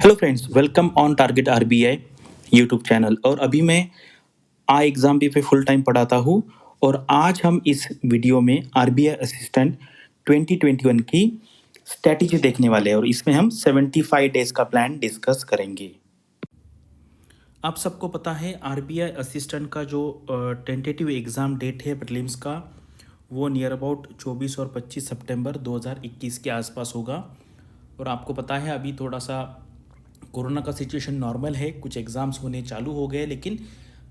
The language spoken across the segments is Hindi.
Hello friends, welcome on target RBI YouTube channel. और अभी मैं आई एग्ज़ाम भी पे फुल टाइम पढ़ाता हूँ। और आज हम इस वीडियो में आरबीआई असिस्टेंट 2021 की स्ट्रैटेजी देखने वाले हैं और इसमें हम 75 डेज का प्लान डिस्कस करेंगे। आप सबको पता है आरबीआई असिस्टेंट का जो टेंटेटिव एग्ज़ाम डेट है प्रीलिम्स का, वो नियर अबाउट 24 और 25 सितंबर 2021 के आसपास होगा। और आपको पता है अभी थोड़ा सा कोरोना का सिचुएशन नॉर्मल है, कुछ एग्ज़ाम्स होने चालू हो गए, लेकिन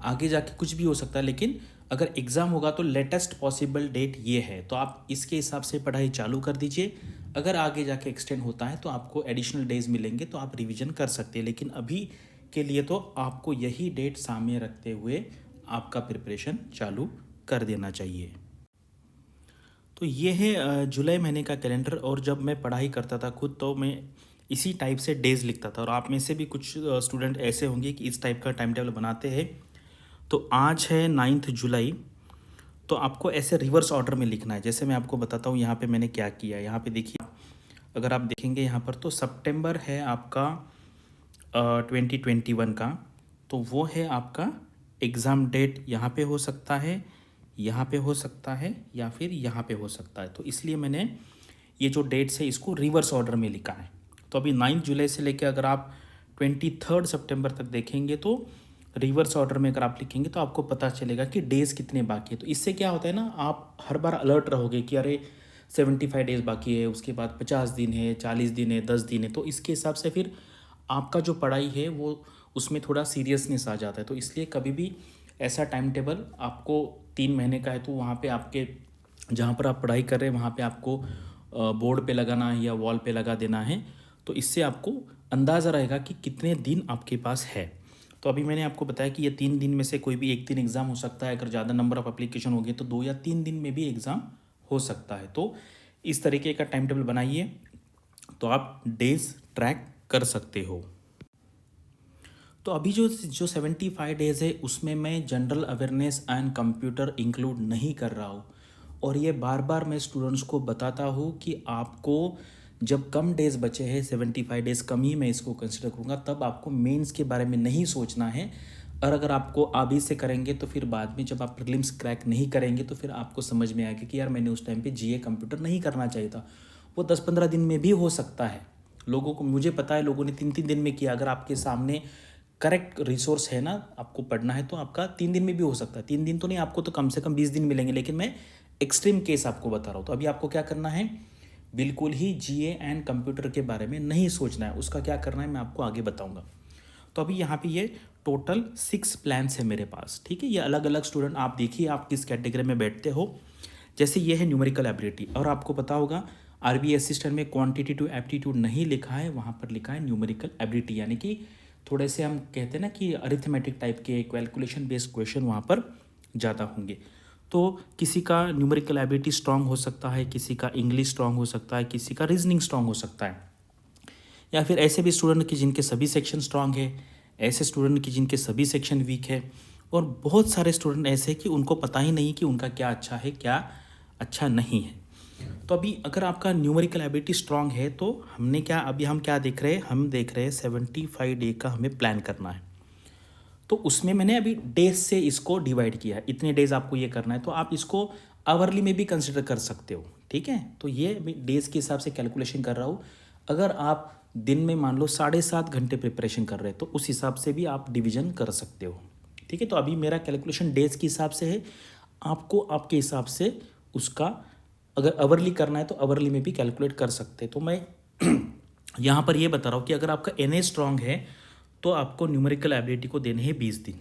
आगे जाके कुछ भी हो सकता है। लेकिन अगर एग्ज़ाम होगा तो लेटेस्ट पॉसिबल डेट ये है, तो आप इसके हिसाब से पढ़ाई चालू कर दीजिए। अगर आगे जाके एक्सटेंड होता है तो आपको एडिशनल डेज मिलेंगे, तो आप रिवीजन कर सकते हैं। लेकिन अभी के लिए तो आपको यही डेट सामने रखते हुए आपका प्रिपरेशन चालू कर देना चाहिए। तो ये है जुलाई महीने का कैलेंडर। और जब मैं पढ़ाई करता था खुद, तो मैं इसी टाइप से डेज़ लिखता था। और आप में से भी कुछ स्टूडेंट ऐसे होंगे कि इस टाइप का टाइम टेबल बनाते हैं। तो आज है 9 जुलाई, तो आपको ऐसे रिवर्स ऑर्डर में लिखना है। जैसे मैं आपको बताता हूँ यहाँ पे मैंने क्या किया है। यहाँ पे देखिए, अगर आप देखेंगे यहाँ पर, तो सितंबर है आपका 2021 का, तो वो है आपका एग्ज़ाम डेट। यहाँ पे हो सकता है, यहाँ पे हो सकता है, या फिर यहाँ पे हो सकता है। तो इसलिए मैंने ये जो डेट्स है इसको रिवर्स ऑर्डर में लिखा है। तो अभी 9 जुलाई से लेकर अगर आप 23 सितंबर तक देखेंगे, तो रिवर्स ऑर्डर में अगर आप लिखेंगे तो आपको पता चलेगा कि डेज़ कितने बाकी है। तो इससे क्या होता है ना, आप हर बार अलर्ट रहोगे कि अरे 75 डेज़ बाकी है, उसके बाद 50 दिन है, 40 दिन है, 10 दिन है। तो इसके हिसाब से फिर आपका जो पढ़ाई है वो उसमें थोड़ा सीरियसनेस आ जाता है। तो इसलिए कभी भी ऐसा टाइम टेबल आपको 3 महीने का है, तो वहाँ पे आपके जहाँ पर आप पढ़ाई कर रहे हैं वहाँ पे आपको बोर्ड पे लगाना है या वॉल पे लगा देना है। तो इससे आपको अंदाज़ा रहेगा कि कितने दिन आपके पास है। तो अभी मैंने आपको बताया कि ये 3 दिन में से कोई भी एक दिन एग्ज़ाम हो सकता है। अगर ज़्यादा नंबर ऑफ एप्लीकेशन हो गए तो 2 या 3 दिन में भी एग्ज़ाम हो सकता है। तो इस तरीके का टाइम टेबल बनाइए, तो आप डेज ट्रैक कर सकते हो। तो अभी जो जो 75 डेज़ है उसमें मैं general awareness and computer include नहीं कर रहा हूँ। और ये बार बार मैं स्टूडेंट्स को बताता हूँ कि आपको जब कम डेज़ बचे हैं, 75 डेज़ कम ही मैं इसको कंसिडर करूँगा, तब आपको मेंस के बारे में नहीं सोचना है। और अगर आपको अभी से करेंगे तो फिर बाद में जब आप प्रीलिम्स क्रैक नहीं करेंगे तो फिर आपको समझ में आएगा कि यार मैंने उस टाइम पे जीए कंप्यूटर नहीं करना चाहिए था। वो 10-15 दिन में भी हो सकता है। लोगों को, मुझे पता है, लोगों ने 3-3 दिन में किया। अगर आपके सामने करेक्ट रिसोर्स है ना, आपको पढ़ना है, तो आपका 3 दिन में भी हो सकता है। 3 दिन तो नहीं, आपको तो कम से कम 20 दिन मिलेंगे। लेकिन मैं एक्सट्रीम केस आपको बता रहा हूँ। तो अभी आपको क्या करना है, बिल्कुल ही जीए एंड कंप्यूटर के बारे में नहीं सोचना है। उसका क्या करना है मैं आपको आगे बताऊंगा। तो अभी यहाँ पे ये टोटल 6 प्लान्स है मेरे पास, ठीक है। ये अलग अलग स्टूडेंट, आप देखिए आप किस कैटेगरी में बैठते हो। जैसे ये है न्यूमेरिकल एबिलिटी, और आपको पता होगा आरबीआई असिस्टेंट में क्वांटिटेटिव एप्टीट्यूड नहीं लिखा है, वहाँ पर लिखा है न्यूमेरिकल एबिलिटी। यानी कि थोड़े से हम कहते हैं ना कि अरिथमेटिक टाइप के कैलकुलेशन बेस्ड क्वेश्चन वहाँ पर ज़्यादा होंगे। तो किसी का न्यूमेरिकल एबिलिटी स्ट्रांग हो सकता है, किसी का इंग्लिश स्ट्रांग हो सकता है, किसी का रीजनिंग स्ट्रांग हो सकता है, या फिर ऐसे भी स्टूडेंट की जिनके सभी सेक्शन स्ट्रांग है, ऐसे स्टूडेंट की जिनके सभी सेक्शन वीक है, और बहुत सारे स्टूडेंट ऐसे कि उनको पता ही नहीं कि उनका क्या अच्छा है क्या अच्छा नहीं है। तो अभी अगर आपका न्यूमेरिकल एबिलिटी स्ट्रांग है, तो हमने क्या, अभी हम क्या देख रहे हैं, हम देख रहे हैं 75 डे का हमें प्लान करना है। तो उसमें मैंने अभी डेज से इसको डिवाइड किया है, इतने डेज आपको ये करना है। तो आप इसको आवरली में भी कंसिडर कर सकते हो, ठीक है। तो ये डेज के हिसाब से कैलकुलेशन कर रहा हूँ। अगर आप दिन में मान लो 7.5 घंटे प्रिपरेशन कर रहे हैं, तो उस हिसाब से भी आप डिवीजन कर सकते हो, ठीक है। तो अभी मेरा कैलकुलेशन डेज के हिसाब से है, आपको आपके हिसाब से उसका अगर आवरली करना है तो आवरली में भी कैलकुलेट कर सकते हैं। तो मैं यहाँ पर ये बता रहा हूँ कि अगर आपका एनए स्ट्रांग है तो आपको न्यूमेरिकल एबिलिटी को देने हैं 20 दिन,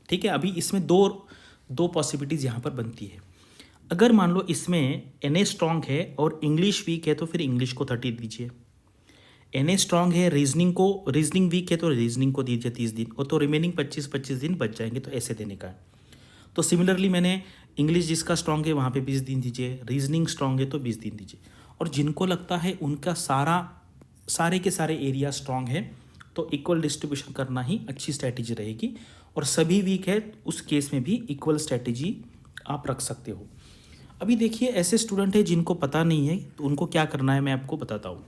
ठीक है। अभी इसमें दो दो पॉसिबिलिटीज़ यहाँ पर बनती है। अगर मान लो इसमें एनए स्ट्रांग है और इंग्लिश वीक है, तो फिर इंग्लिश को 30 दीजिए। एनए स्ट्रांग है, रीजनिंग वीक है, तो रीजनिंग को दीजिए 30 दिन, और तो रिमेनिंग 25-25 दिन बच जाएंगे। तो ऐसे देने का है। तो सिमिलरली मैंने इंग्लिश जिसका स्ट्रांग है वहाँ पे 20 दिन दीजिए, रीजनिंग स्ट्रांग है तो 20 दिन दीजिए। और जिनको लगता है उनका सारे के सारे एरिया स्ट्रांग है, तो इक्वल डिस्ट्रीब्यूशन करना ही अच्छी स्ट्रैटेजी रहेगी। और सभी वीक है उस केस में भी इक्वल स्ट्रैटेजी आप रख सकते हो। अभी देखिए ऐसे स्टूडेंट है जिनको पता नहीं है, तो उनको क्या करना है मैं आपको बताता हूँ।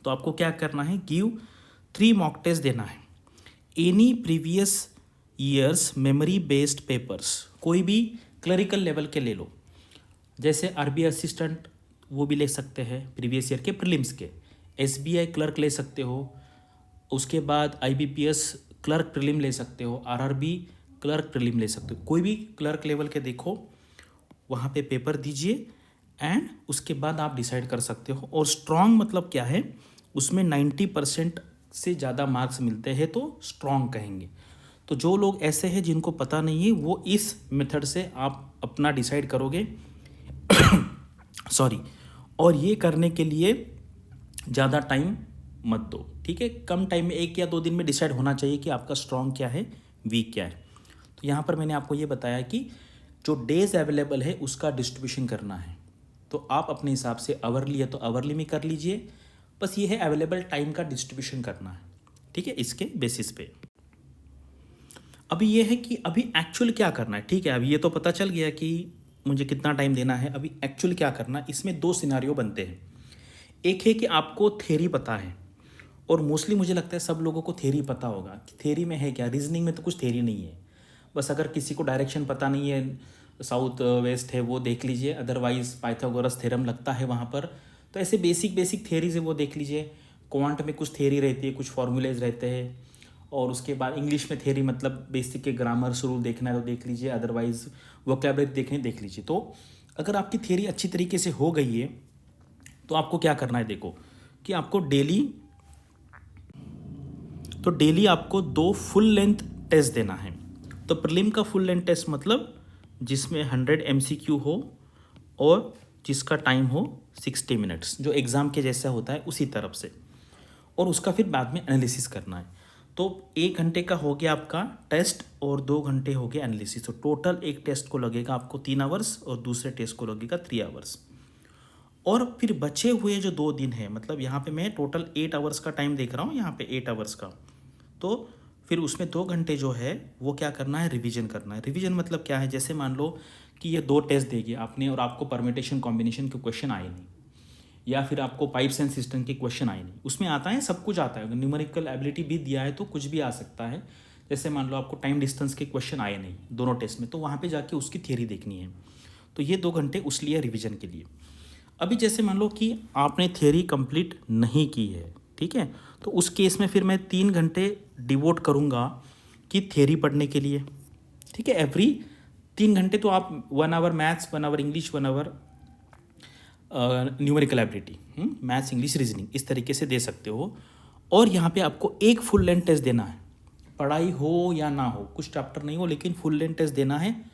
तो आपको क्या करना है, गिव 3 मॉक टेस्ट देना है। Any previous years memory based papers, कोई भी क्लरिकल लेवल के ले लो, जैसे आरबीआई असिस्टेंट वो भी ले सकते हैं प्रीवियस ईयर के प्रीलिम्स के, एसबीआई क्लर्क ले सकते हो, उसके बाद आईबीपीएस क्लर्क प्रीलिम ले सकते हो, आरआरबी क्लर्क प्रीलिम ले सकते हो। कोई भी क्लर्क लेवल के देखो, वहाँ पे पेपर दीजिए एंड उसके बाद आप डिसाइड कर सकते हो। और स्ट्रॉन्ग मतलब क्या है, उसमें 90% से ज़्यादा मार्क्स मिलते हैं तो स्ट्रॉन्ग कहेंगे। तो जो लोग ऐसे हैं जिनको पता नहीं है, वो इस मेथड से आप अपना डिसाइड करोगे सॉरी। और ये करने के लिए ज़्यादा टाइम मत दो, ठीक है। कम टाइम में 1 या 2 दिन में डिसाइड होना चाहिए कि आपका स्ट्रॉन्ग क्या है, वीक क्या है। तो यहाँ पर मैंने आपको ये बताया कि जो डेज अवेलेबल है उसका डिस्ट्रीब्यूशन करना है। तो आप अपने हिसाब से आवरली है तो आवरली में कर लीजिए, बस ये है अवेलेबल टाइम का डिस्ट्रीब्यूशन करना है, ठीक है, इसके बेसिस पे। अभी ये है कि अभी एक्चुअल क्या करना है, ठीक है। अभी ये तो पता चल गया कि मुझे कितना टाइम देना है, अभी एक्चुअल क्या करना है। इसमें 2 सिनारियो बनते हैं। एक है कि आपको थ्योरी पता है, और मोस्टली मुझे लगता है सब लोगों को थ्योरी पता होगा कि थ्योरी में है क्या, रीजनिंग में तो कुछ थ्योरी नहीं है। बस अगर किसी को डायरेक्शन पता नहीं है, साउथ वेस्ट है वो देख लीजिए, अदरवाइज पाइथागोरस थ्योरम लगता है वहाँ पर। तो ऐसे बेसिक बेसिक थ्योरीज है वो देख लीजिए। क्वांट में कुछ थ्योरी रहती है, कुछ फॉर्मूलेज रहते हैं। और उसके बाद इंग्लिश में थ्योरी मतलब बेसिक के ग्रामर रूल देखना है तो देख लीजिए, अदरवाइज वोकैबुलरी देखनी देख लीजिए। तो अगर आपकी थ्योरी अच्छी तरीके से हो गई है तो आपको क्या करना है, देखो कि आपको डेली आपको 2 फुल लेंथ टेस्ट देना है। तो प्रीलिम का फुल लेंथ टेस्ट मतलब जिसमें 100 MCQ हो और जिसका टाइम हो 60 मिनट्स, जो एग्ज़ाम के जैसा होता है उसी तरफ से, और उसका फिर बाद में एनालिसिस करना है। तो 1 घंटे का हो गया आपका टेस्ट और 2 घंटे हो गया एनालिसिस। तो टोटल एक टेस्ट को लगेगा आपको 3 आवर्स और दूसरे टेस्ट को लगेगा 3 आवर्स। और फिर बचे हुए जो 2 दिन है, मतलब यहाँ पे मैं टोटल 8 आवर्स का टाइम देख रहा हूँ, यहाँ पे 8 आवर्स का। तो फिर उसमें 2 घंटे जो है वो क्या करना है, रिवीजन करना है। रिवीजन मतलब क्या है, जैसे मान लो कि ये 2 टेस्ट देगी आपने और आपको परमिटेशन कॉम्बिनेशन के क्वेश्चन आए नहीं, या फिर आपको पाइप्स एंड सिस्टम के क्वेश्चन आए नहीं। उसमें आता है, सब कुछ आता है, न्यूमेरिकल एबिलिटी भी दिया है तो कुछ भी आ सकता है। जैसे मान लो आपको टाइम डिस्टेंस के क्वेश्चन आए नहीं दोनों टेस्ट में, तो वहाँ पे जाके उसकी थियरी देखनी है। तो ये 2 घंटे उस लिए रिवीजन के लिए। अभी जैसे मान लो कि आपने थियरी कंप्लीट नहीं की है, ठीक है, तो उस केस में फिर मैं 3 घंटे डिवोट करूँगा कि थियरी पढ़ने के लिए, ठीक है। एवरी 3 घंटे तो आप 1 hour maths, 1 hour English, 1 hour numerical ability, maths English reasoning, इस तरीके से दे सकते हो। और यहाँ पे आपको एक फुल लेंथ टेस्ट देना है, पढ़ाई हो या ना हो, कुछ चैप्टर नहीं हो, लेकिन फुल लेंथ टेस्ट देना है,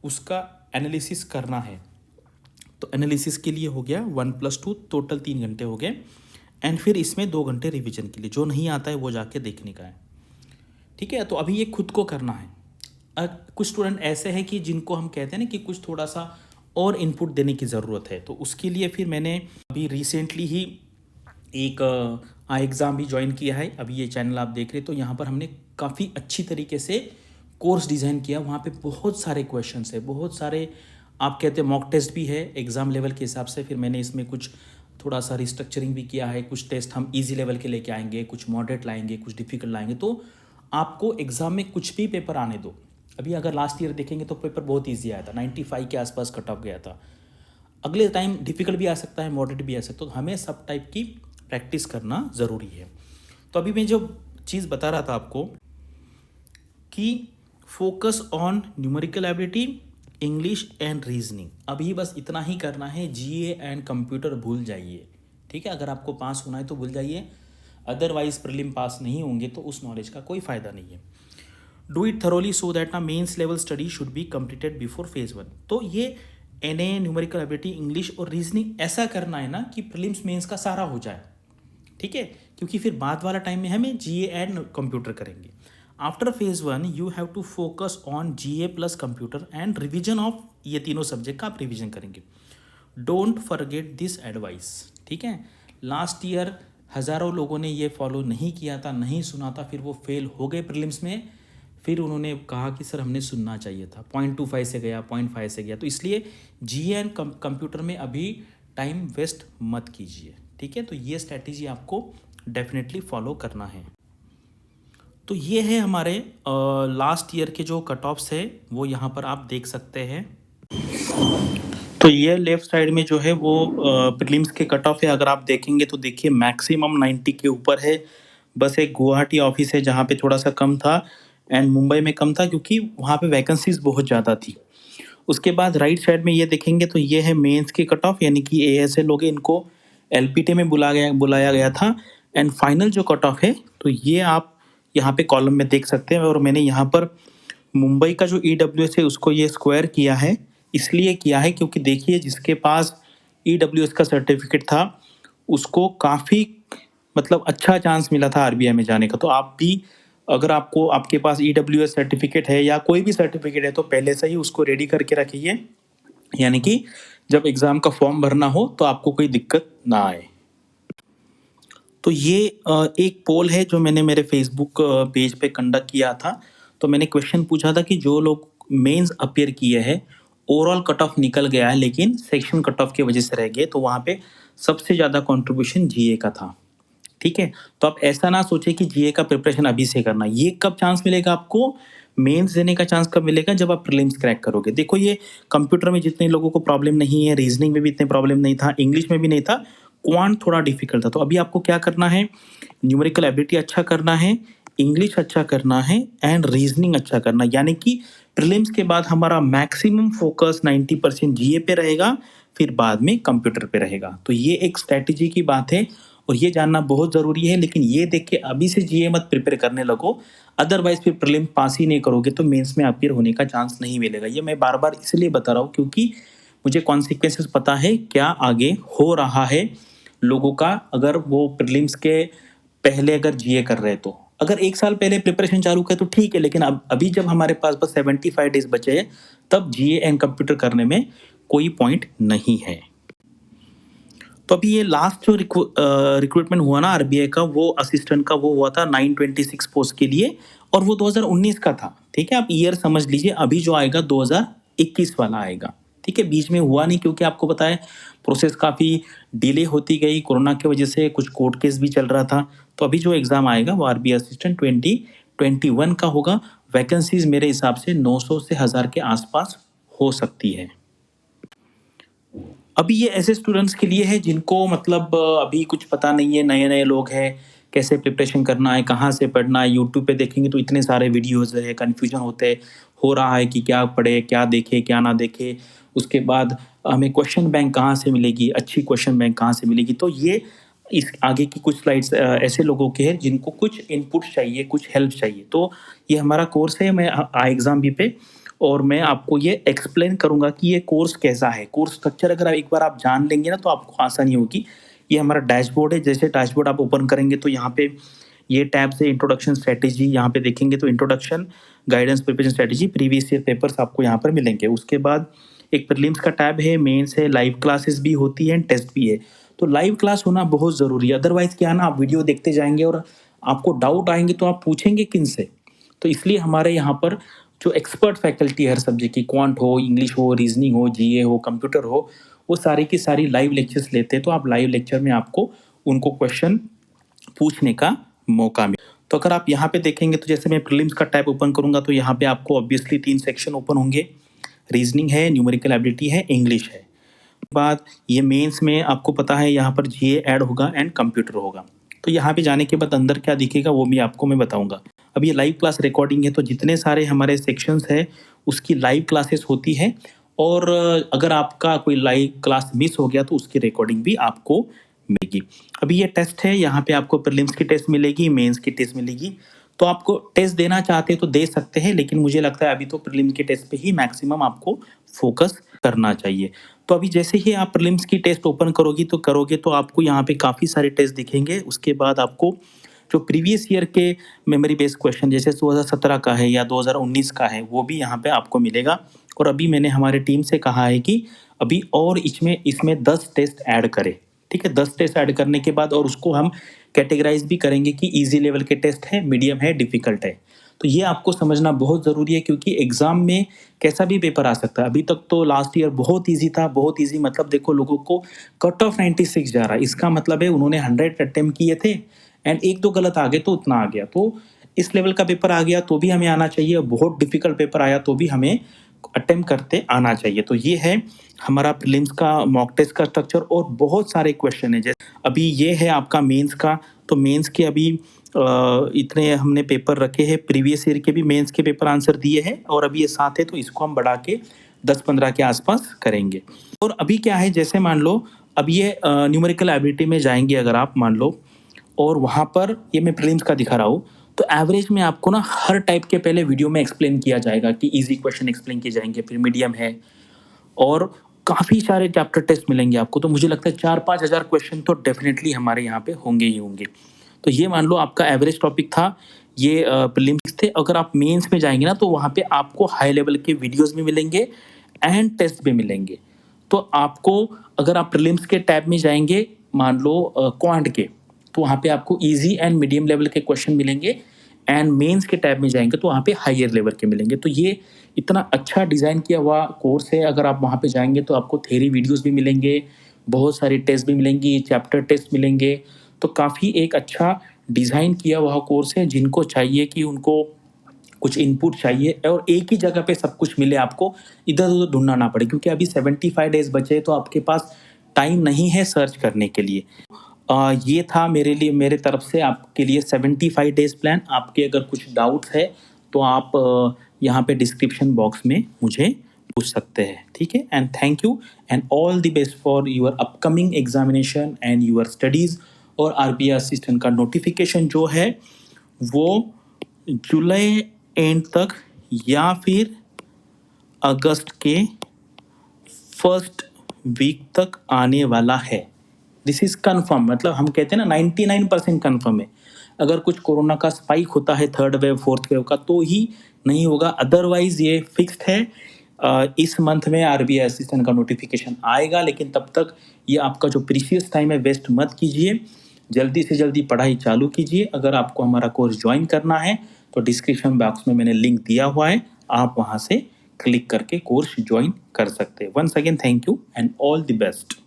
उसका एनालिसिस करना है। तो एनालिसिस के लिए हो गया 1+2, टोटल 3 घंटे हो गए। एंड फिर इसमें 2 घंटे रिवीजन के लिए, जो नहीं आता है वो जाके देखने का है, ठीक है। तो अभी ये खुद को करना है। कुछ स्टूडेंट ऐसे हैं कि जिनको हम कहते हैं ना कि कुछ थोड़ा सा और इनपुट देने की ज़रूरत है, तो उसके लिए फिर मैंने अभी रिसेंटली ही एक आई एग्ज़ाम भी ज्वाइन किया है। अभी ये चैनल आप देख रहे, तो यहाँ पर हमने काफ़ी अच्छी तरीके से कोर्स डिज़ाइन किया। वहाँ पे बहुत सारे क्वेश्चंस है, बहुत सारे आप कहते हैं मॉक टेस्ट भी है एग्ज़ाम लेवल के हिसाब से। फिर मैंने इसमें कुछ थोड़ा सा रिस्ट्रक्चरिंग भी किया है। कुछ टेस्ट हम इजी लेवल के लेके आएंगे, कुछ मॉडरेट लाएंगे, कुछ डिफ़िकल्ट लाएंगे। तो आपको एग्ज़ाम में कुछ भी पेपर आने दो। अभी अगर लास्ट ईयर देखेंगे तो पेपर बहुत ईजी आया था, 95 के आसपास कट ऑफ गया था। अगले टाइम डिफ़िकल्ट भी आ सकता है, मॉडरेट भी आ सकता है। तो हमें सब टाइप की प्रैक्टिस करना ज़रूरी है। तो अभी मैं जो चीज़ बता रहा था आपको कि focus on numerical ability, English and reasoning, अभी बस इतना ही करना है। जीए एंड कंप्यूटर भूल जाइए, ठीक है। अगर आपको पास होना है तो भूल जाइए, अदरवाइज प्रीलिम पास नहीं होंगे तो उस नॉलेज का कोई फ़ायदा नहीं है। Do it thoroughly so that ना mains level study should be completed before phase 1। तो ये एनए, न्यूमेरिकल एबिलिटी, इंग्लिश और रीजनिंग ऐसा करना है ना कि प्रीलिम्स मेंस का सारा हो जाए, ठीक है। क्योंकि फिर बाद वाला टाइम में हमें जीए एंड कंप्यूटर करेंगे। After phase 1 you have to focus on GA plus computer and revision of ये तीनों सब्जेक्ट का आप रिविजन करेंगे। डोंट फॉरगेट दिस एडवाइस, ठीक है। लास्ट ईयर हज़ारों लोगों ने ये फॉलो नहीं किया था, नहीं सुना था, फिर वो फेल हो गए प्रीलिम्स में। फिर उन्होंने कहा कि सर हमने सुनना चाहिए था, 0.25 से गया, 0.5 से गया। तो इसलिए जीए एंड कंप्यूटर में अभी टाइम वेस्ट मत कीजिए, ठीक है। तो ये स्ट्रैटेजी आपको डेफिनेटली फॉलो करना है। तो ये है हमारे लास्ट ईयर के जो कट ऑफ्स है वो यहाँ पर आप देख सकते हैं। तो ये लेफ्ट साइड में जो है वो प्रीलिम्स के कट ऑफ है, अगर आप देखेंगे तो देखिए मैक्सिमम 90 के ऊपर है। बस एक गुवाहाटी ऑफिस है जहाँ पे थोड़ा सा कम था, एंड मुंबई में कम था क्योंकि वहाँ पे वैकेंसीज बहुत ज़्यादा थी। उसके बाद राइट साइड में ये देखेंगे तो ये है मेंस के कट ऑफ, यानी कि एएसए लोग हैं, इनको एलपीटी में बुलाया गया था। एंड फाइनल जो कट ऑफ है तो ये आप यहाँ पे कॉलम में देख सकते हैं, और मैंने यहाँ पर मुंबई का जो ईडब्ल्यूएस है उसको ये स्क्वायर किया है, इसलिए किया है क्योंकि देखिए जिसके पास ईडब्ल्यूएस का सर्टिफिकेट था उसको काफ़ी मतलब अच्छा चांस मिला था आरबीआई में जाने का। तो आप भी अगर आपको आपके पास ईडब्ल्यूएस सर्टिफिकेट है या कोई भी सर्टिफिकेट है तो पहले से ही उसको रेडी करके रखिए, यानी कि जब एग्ज़ाम का फॉर्म भरना हो तो आपको कोई दिक्कत ना आए। तो ये एक पोल है जो मैंने मेरे फेसबुक पेज पे कंडक्ट किया था। तो मैंने क्वेश्चन पूछा था कि जो लोग मेंस अपीयर किए हैं, ओवरऑल कट ऑफ निकल गया है लेकिन सेक्शन कट ऑफ की वजह से रह गए, तो वहाँ पे सबसे ज़्यादा कंट्रीब्यूशन जीए का था। ठीक है, तो आप ऐसा ना सोचे कि जीए का प्रिपरेशन अभी से करना। ये कब चांस मिलेगा आपको, मेंस देने का चांस कब मिलेगा, जब आप प्रीलिम्स क्रैक करोगे। देखो ये कंप्यूटर में जितने लोगों को प्रॉब्लम नहीं है, रीजनिंग में भी इतने प्रॉब्लम नहीं था, इंग्लिश में भी नहीं था, क्वांट थोड़ा डिफिकल्ट था। तो अभी आपको क्या करना है, न्यूमेरिकल एबिलिटी अच्छा करना है, इंग्लिश अच्छा करना है, एंड रीजनिंग अच्छा करना, यानी कि प्रीलिम्स के बाद हमारा मैक्सिमम फोकस 90% जीए पे रहेगा, फिर बाद में कंप्यूटर पे रहेगा। तो ये एक स्ट्रैटेजी की बात है और ये जानना बहुत ज़रूरी है। लेकिन ये देख के अभी से जीए मत प्रिपेयर करने लगो, अदरवाइज फिर प्रीलिम पास ही नहीं करोगे तो मेंस में अपीयर होने का चांस नहीं मिलेगा। ये मैं बार बार इसलिए बता रहा हूँ क्योंकि मुझे कॉन्सिक्वेंसेस पता है क्या आगे हो रहा है लोगों का, अगर वो प्रीलिम्स के पहले अगर जीए कर रहे तो। अगर एक साल पहले प्रिपरेशन चालू करे तो ठीक है, लेकिन अब अभी जब हमारे पास बस 75 डेज बचे हैं तब जीए एंड कंप्यूटर करने में कोई पॉइंट नहीं है। तो अभी ये लास्ट जो रिक्रूटमेंट हुआ ना आरबीआई का, वो असिस्टेंट का वो हुआ था 926 पोस्ट के लिए, और वो 2019 का था। ठीक है, आप ईयर समझ लीजिए, अभी जो आएगा 2021 वाला आएगा। ठीक है, बीच में हुआ नहीं क्योंकि आपको पता है प्रोसेस काफ़ी डिले होती गई, कोरोना की वजह से कुछ कोर्ट केस भी चल रहा था। तो अभी जो एग्ज़ाम आएगा वो आरबीआई असिस्टेंट 2021 का होगा। वैकेंसीज मेरे हिसाब से 900 से 1000 के आसपास हो सकती है। अभी ये ऐसे स्टूडेंट्स के लिए है जिनको मतलब अभी कुछ पता नहीं है, नए नए लोग हैं, कैसे प्रिपरेशन करना है, कहाँ से पढ़ना है। यूट्यूब पे देखेंगे तो इतने सारे वीडियोस है, कन्फ्यूजन हो रहा है कि क्या पढ़े, क्या देखे, क्या ना देखे। उसके बाद हमें क्वेश्चन बैंक कहाँ से मिलेगी, अच्छी क्वेश्चन बैंक कहाँ से मिलेगी। तो ये इस आगे की कुछ स्लाइड्स ऐसे लोगों के हैं जिनको कुछ इनपुट चाहिए, कुछ हेल्प चाहिए। तो ये हमारा कोर्स है, मैं एग्ज़ाम भी पे, और मैं आपको ये एक्सप्लेन करूंगा कि ये कोर्स कैसा है। कोर्स स्ट्रक्चर अगर एक बार आप जान लेंगे ना तो आपको आसानी होगी। ये हमारा डैशबोर्ड है, जैसे डैशबोर्ड आप ओपन करेंगे तो यहाँ पे ये टैब से इंट्रोडक्शन स्ट्रेटेजी, यहाँ पे देखेंगे तो introduction, guidance, preparation strategy, previous year papers आपको यहाँ पर मिलेंगे। उसके बाद एक प्रीलिम्स का टैब है, मेंस है, लाइव क्लासेस भी होती है, टेस्ट भी है। तो लाइव क्लास होना बहुत ज़रूरी है, अदरवाइज क्या ना आप वीडियो देखते जाएंगे और आपको डाउट आएंगे तो आप पूछेंगे किन से। तो इसलिए हमारे यहाँ पर जो एक्सपर्ट फैकल्टी हर सब्जेक्ट की, क्वांट हो, इंग्लिश हो, रीजनिंग हो, जीए हो, कंप्यूटर हो, वो सारी की सारी लाइव लेक्चर्स लेते हैं। तो आप लाइव लेक्चर में आपको उनको क्वेश्चन पूछने का मौका मिले। तो अगर आप यहाँ पे देखेंगे तो जैसे मैं प्रीलिम्स का टैब ओपन करूँगा तो यहाँ पे आपको ऑब्वियसली 3 सेक्शन ओपन होंगे, रीजनिंग है, न्यूमेरिकल एबिलिटी है, इंग्लिश है। बाद ये मेंस में आपको पता है यहाँ पर जीए ऐड होगा एंड कंप्यूटर होगा। तो यहाँ पे जाने के बाद अंदर क्या दिखेगा वो भी आपको मैं बताऊंगा। अब ये लाइव क्लास रिकॉर्डिंग है तो जितने सारे हमारे सेक्शंस है उसकी लाइव क्लासेस होती है, और अगर आपका कोई लाइव क्लास मिस हो गया तो उसकी रिकॉर्डिंग भी आपको मिलेगी। अभी ये टेस्ट है, यहाँ पे आपको प्रीलिम्स की टेस्ट मिलेगी, मेंस की टेस्ट मिलेगी। तो आपको टेस्ट देना चाहते हैं तो दे सकते हैं, लेकिन मुझे लगता है अभी तो प्रीलिम्स के टेस्ट पे ही मैक्सिमम आपको फोकस करना चाहिए। तो अभी जैसे ही आप प्रीलिम्स की टेस्ट ओपन करोगे तो आपको यहाँ पे काफ़ी सारे टेस्ट दिखेंगे। उसके बाद आपको जो प्रीवियस ईयर के मेमोरी बेस्ड क्वेश्चन जैसे 2017 का है या 2019 का है वो भी यहाँ पे आपको मिलेगा। और अभी मैंने हमारे टीम से कहा है कि अभी और इसमें 10 टेस्ट ऐड करें। ठीक है, 10 टेस्ट ऐड करने के बाद और उसको हम कैटेगराइज भी करेंगे कि इजी लेवल के टेस्ट है, मीडियम है, डिफिकल्ट है। तो ये आपको समझना बहुत ज़रूरी है क्योंकि एग्ज़ाम में कैसा भी पेपर आ सकता है। अभी तक तो लास्ट ईयर बहुत इजी था, बहुत इजी मतलब देखो लोगों को कट ऑफ 96 जा रहा है, इसका मतलब है उन्होंने 100 अटेम्प्ट किए थे एंड एक दो गलत आ गए तो उतना आ गया। तो इस लेवल का पेपर आ गया तो भी हमें आना चाहिए, बहुत डिफिकल्ट पेपर आया तो भी हमें अटेम्प्ट करते आना चाहिए। तो ये है हमारा प्रीलिम्स का मॉक टेस्ट का स्ट्रक्चर, और बहुत सारे क्वेश्चन है। जैसे अभी ये है आपका मेंस का, तो मेंस के अभी इतने हमने पेपर रखे हैं, प्रीवियस ईयर के भी मेंस के पेपर आंसर दिए हैं, और अभी ये 7 है तो इसको हम बढ़ा के 10-15 के आसपास करेंगे। और अभी क्या है, जैसे मान लो अब ये न्यूमेरिकल एबिलिटी में जाएंगे अगर आप मान लो, और वहाँ पर ये मैं प्रीलिम्स का दिखा रहा हूँ, तो एवरेज में आपको ना हर टाइप के पहले वीडियो में एक्सप्लेन किया जाएगा कि इजी क्वेश्चन एक्सप्लेन किए जाएंगे, फिर मीडियम है, और काफ़ी सारे चैप्टर टेस्ट मिलेंगे आपको। तो मुझे लगता है 4-5 हज़ार क्वेश्चन तो डेफिनेटली हमारे यहाँ पे होंगे ही होंगे। तो ये मान लो आपका एवरेज टॉपिक था, ये प्रीलिम्स थे। अगर आप मेंस में जाएंगे ना तो वहाँ पे आपको हाई लेवल के वीडियोस भी मिलेंगे एंड टेस्ट भी मिलेंगे। तो आपको अगर आप प्रीलिम्स के टैब में जाएंगे मान लो क्वांट के, तो वहाँ पे आपको इजी एंड मीडियम लेवल के क्वेश्चन मिलेंगे, एंड मेंस के टैब में जाएंगे तो वहाँ पे हायर लेवल के मिलेंगे। तो ये इतना अच्छा डिज़ाइन किया हुआ कोर्स है। अगर आप वहाँ पे जाएंगे तो आपको थ्योरी वीडियोस भी मिलेंगे, बहुत सारे टेस्ट भी मिलेंगी, चैप्टर टेस्ट मिलेंगे। तो काफ़ी एक अच्छा डिज़ाइन किया हुआ कोर्स है। जिनको चाहिए कि उनको कुछ इनपुट चाहिए और एक ही जगह पे सब कुछ मिले, आपको इधर उधर ढूंढना ना पड़े, क्योंकि अभी 75 डेज बचे तो आपके पास टाइम नहीं है सर्च करने के लिए। ये था मेरे लिए, मेरे तरफ से आपके लिए 75 डेज प्लान। आपके अगर कुछ डाउट्स है तो आप यहाँ पे डिस्क्रिप्शन बॉक्स में मुझे पूछ सकते हैं, ठीक है। And thank you and all the best for your upcoming examination and your studies. और आरबीआई असिस्टेंट का नोटिफिकेशन जो है वो जुलाई एंड तक या फिर अगस्त के फर्स्ट वीक तक आने वाला है। दिस इज कन्फर्म, मतलब हम कहते हैं ना 99% कन्फर्म है। अगर कुछ कोरोना का स्पाइक होता है थर्ड वेव फोर्थ वेव का तो ही नहीं होगा, अदरवाइज ये फिक्स्ड है। इस मंथ में आरबीआई असिस्टेंट का नोटिफिकेशन आएगा, लेकिन तब तक ये आपका जो प्रीशियस टाइम है वेस्ट मत कीजिए, जल्दी से जल्दी पढ़ाई चालू कीजिए। अगर आपको हमारा कोर्स ज्वाइन करना है तो डिस्क्रिप्शन बॉक्स में मैंने लिंक दिया हुआ है, आप वहाँ से क्लिक करके कोर्स ज्वाइन कर सकते हैं। Once again thank you and all the best.